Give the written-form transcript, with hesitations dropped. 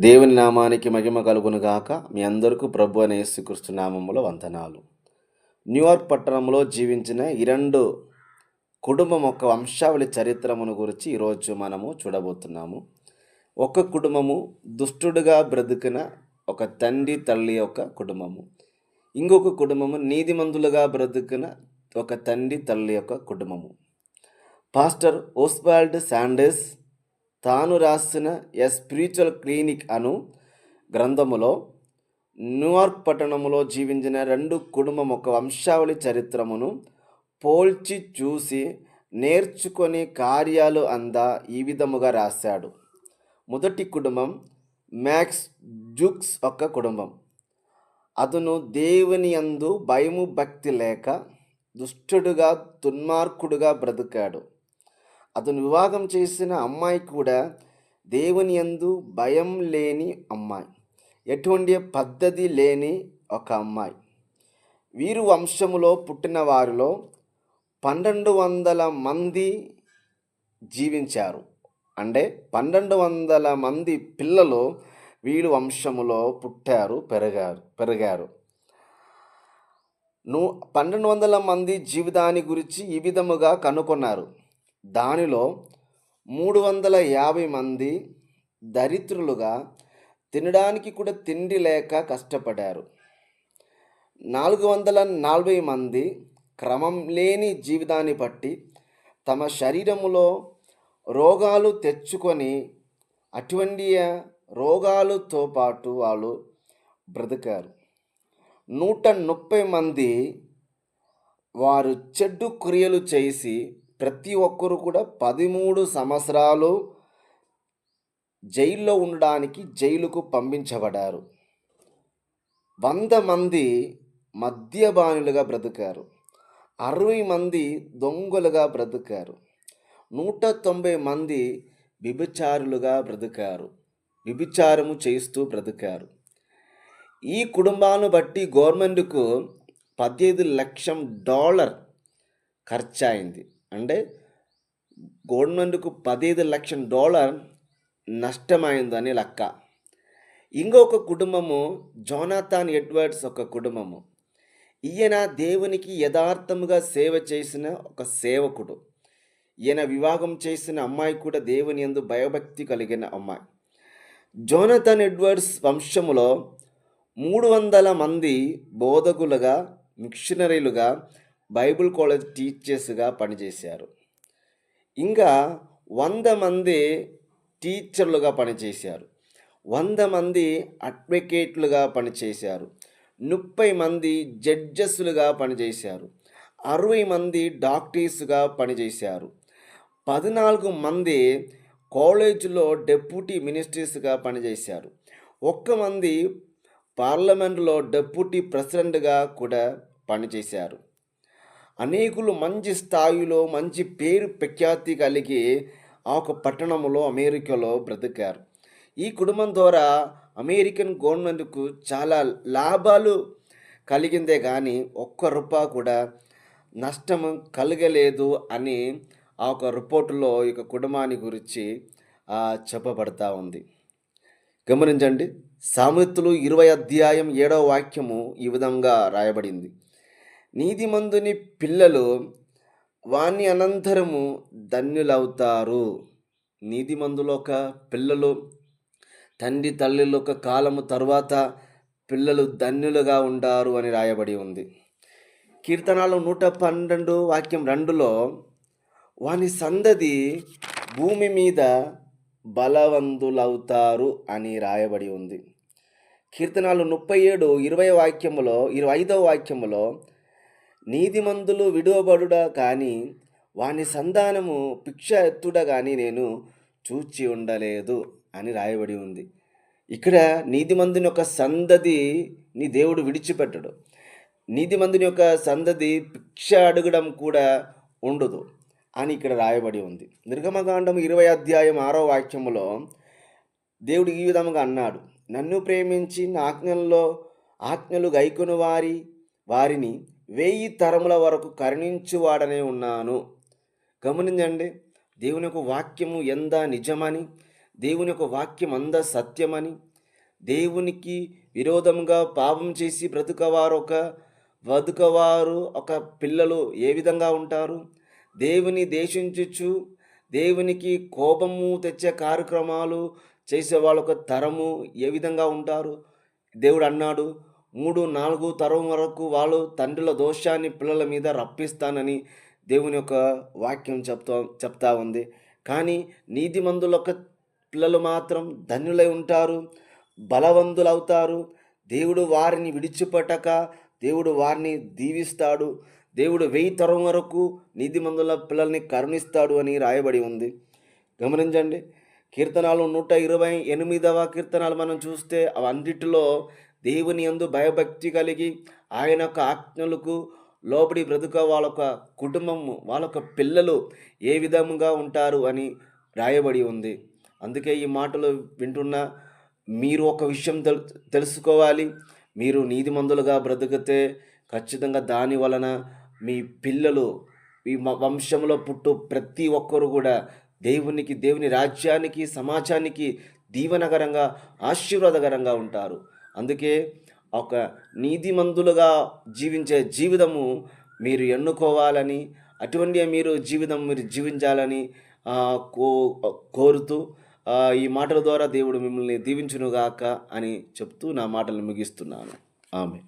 దేవుని నామానికి మహిమ కలుగును గాక. మీ అందరికీ ప్రభు అయిన యేసుక్రీస్తు నామములో వందనాలు. న్యూయార్క్ పట్టణంలో జీవించిన ఈ 2 కుటుంబం యొక్క వంశావళి చరిత్రమును గురించి ఈరోజు మనము చూడబోతున్నాము. ఒక కుటుంబము దుష్టుడుగా బ్రతికిన ఒక తండ్రి తల్లి యొక్క కుటుంబము. ఇంకొక కుటుంబము నీతిమంతులుగా బ్రతికిన ఒక తండ్రి తల్లి యొక్క కుటుంబము. పాస్టర్ ఓస్వాల్డ్ శాండర్స్ తాను రాసిన ఎ స్పిరిచువల్ క్లినిక్ అను గ్రంథములో న్యూయార్క్ పట్టణంలో జీవించిన 2 కుటుంబం ఒక వంశావళి చరిత్రమును పోల్చి చూసి నేర్చుకొని కార్యాలు ఈ విధముగా రాశాడు. మొదటి కుటుంబం మ్యాక్స్ జుక్స్ ఒక కుటుంబం. అతను దేవుని యందు భయము భక్తి లేక దుష్టుడుగా దుర్మార్గుడుగా బ్రతికాడు. అతను వివాహం చేసిన అమ్మాయి కూడా దేవుని యందు భయం లేని అమ్మాయి, ఎటువంటి పద్ధతి లేని ఒక అమ్మాయి. వీరు వంశములో పుట్టిన వారిలో 1200 మంది జీవించారు. అంటే 1200 మంది పిల్లలు వీరు వంశములో పుట్టారు, పెరిగారు. 1200 మంది జీవితాన్ని గురించి ఈ విధముగా కనుగొన్నారు. దానిలో 350 మంది దరిద్రులుగా తినడానికి కూడా తిండి లేక కష్టపడారు. 440 మంది క్రమం లేని జీవితాన్ని బట్టి తమ శరీరములో రోగాలు తెచ్చుకొని అటువంటి రోగాలతో పాటు వాళ్ళు బ్రతికారు. 130 మంది వారు చెడ్డు క్రియలు చేసి ప్రతి ఒక్కరు కూడా 13 సంవత్సరాలు జైల్లో ఉండడానికి జైలుకు పంపించబడ్డారు. 100 మంది మద్యపానులుగా బ్రతికారు. 60 మంది దొంగలుగా బ్రతికారు. 190 మంది వ్యభిచారులుగా బ్రతికారు. వ్యభిచారము చేస్తూ బ్రతికారు. ఈ కుటుంబాలను బట్టి గవర్నమెంట్కు $15 లక్షల ఖర్చయింది. అంటే గవర్నమెంట్కు $15 లక్షల నష్టమైందని లెక్క. ఇంకొక కుటుంబము జోనాథన్ ఎడ్వర్డ్స్ ఒక కుటుంబము. ఈయన దేవునికి యథార్థముగా సేవ చేసిన ఒక సేవకుడు. ఈయన వివాహం చేసిన అమ్మాయి కూడా దేవుని యందు భయభక్తి కలిగిన అమ్మాయి. జోనాథన్ ఎడ్వర్డ్స్ వంశములో 300 మంది బోధకులుగా, మిషనరీలుగా, బైబిల్ కాలేజ్ టీచర్స్గా పనిచేశారు. ఇంకా 100 మంది టీచర్లుగా పనిచేశారు. 100 మంది అడ్వకేట్లుగా పనిచేశారు. 30 మంది జడ్జెస్లుగా పనిచేశారు. 60 మంది డాక్టర్స్గా పనిచేశారు. 14 మంది కాలేజీలో డెప్యూటీ మినిస్టర్స్గా పనిచేశారు. 1 మంది పార్లమెంటులో డెప్యూటీ ప్రెసిడెంట్గా కూడా పనిచేశారు. అనేకులు మంచి స్థాయిలో మంచి పేరు ప్రఖ్యాతి కలిగి ఆ ఒక పట్టణంలో అమెరికాలో బ్రతికారు. ఈ కుటుంబం ద్వారా అమెరికన్ గవర్నమెంట్కు చాలా లాభాలు కలిగిందే కానీ ₹1 కూడా నష్టం కలగలేదు అని ఆ ఒక రిపోర్టులో ఈ కుటుంబాన్ని గురించి చెప్పబడతా ఉంది. గమనించండి. సామెతలు 20 అధ్యాయం 7వ వాక్యము ఈ విధంగా రాయబడింది. నీతిమంతుని పిల్లలు వాని అనంతరము ధన్యులవుతారు. నీతిమంతుల ఒక పిల్లలు తండ్రి తల్లుల ఒక కాలము తర్వాత పిల్లలు ధన్యులుగా ఉంటారు అని రాయబడి ఉంది. కీర్తనాలు 112 వాక్యం 2లో వాని సందతి భూమి మీద బలవంతులవుతారు అని రాయబడి ఉంది. కీర్తనాలు 37 25వ వాక్యములో నీతిమంతులు విడువబడుడా కానీ వాని సంతానము భిక్ష ఎత్తుడ కానీ నేను చూచి ఉండలేదు అని రాయబడి ఉంది. ఇక్కడ నీతిమంతుని యొక్క సందతిని దేవుడు విడిచిపెట్టడు. నీతిమంతుని యొక్క సందతి భిక్ష అడగడం కూడా ఉండదు అని ఇక్కడ రాయబడి ఉంది. నిర్గమకాండం 20 అధ్యాయం 6వ వాక్యములో దేవుడు ఈ విధంగా అన్నాడు, నన్ను ప్రేమించి నా ఆజ్ఞలు గైకొను వారిని 1000 తరముల వరకు కరుణించువాడనే ఉన్నాను. గమనించండి, దేవుని యొక్క వాక్యము ఎంత నిజమని, దేవుని యొక్క వాక్యం సత్యమని, దేవునికి విరోధంగా పాపం చేసి బతుకవారు ఒక పిల్లలు ఏ విధంగా ఉంటారు, దేవుని దేశించుచు దేవునికి కోపము తెచ్చే కార్యక్రమాలు చేసే వాళ్ళొక తరము ఏ విధంగా ఉంటారు. దేవుడు అన్నాడు, 3-4 తరం వరకు వాళ్ళు తండ్రుల దోషాన్ని పిల్లల మీద రప్పిస్తానని దేవుని యొక్క వాక్యం చెప్తా ఉంది. కానీ నీతిమంతుల యొక్క పిల్లలు మాత్రం ధన్యులై ఉంటారు, బలవంతులవుతారు. దేవుడు వారిని విడిచిపెట్టక దేవుడు వారిని దీవిస్తాడు. దేవుడు 1000 తరం వరకు నీతిమంతుల పిల్లల్ని కరుణిస్తాడు అని రాయబడి ఉంది. గమనించండి, కీర్తనాలు 128వ కీర్తనాలు మనం చూస్తే అవన్నిటిలో దేవుని యందు భయభక్తి కలిగి ఆయన యొక్క ఆజ్ఞలకు లోబడి బ్రతుక వాళ్ళొక కుటుంబము, వాళ్ళొక పిల్లలు ఏ విధంగా ఉంటారు అని రాయబడి ఉంది. అందుకే ఈ మాటలు వింటున్న మీరు ఒక విషయం తెలుసుకోవాలి. మీరు నీతిమంతులుగా బ్రతికితే ఖచ్చితంగా దాని వలన మీ పిల్లలు, ఈ వంశంలో పుట్టు ప్రతి ఒక్కరు కూడా దేవుని రాజ్యానికి, సమాజానికి దీవెనకరంగా, ఆశీర్వాదకరంగా ఉంటారు. అందుకే ఒక నీతిమంతులుగా జీవించే జీవితము మీరు ఎన్నుకోవాలని, అటువంటి మీరు జీవించాలని కోరుతూ ఈ మాటల ద్వారా దేవుడు మిమ్మల్ని దీవించునుగాక అని చెప్తూ నా మాటలు ముగిస్తున్నాను. ఆమేన్.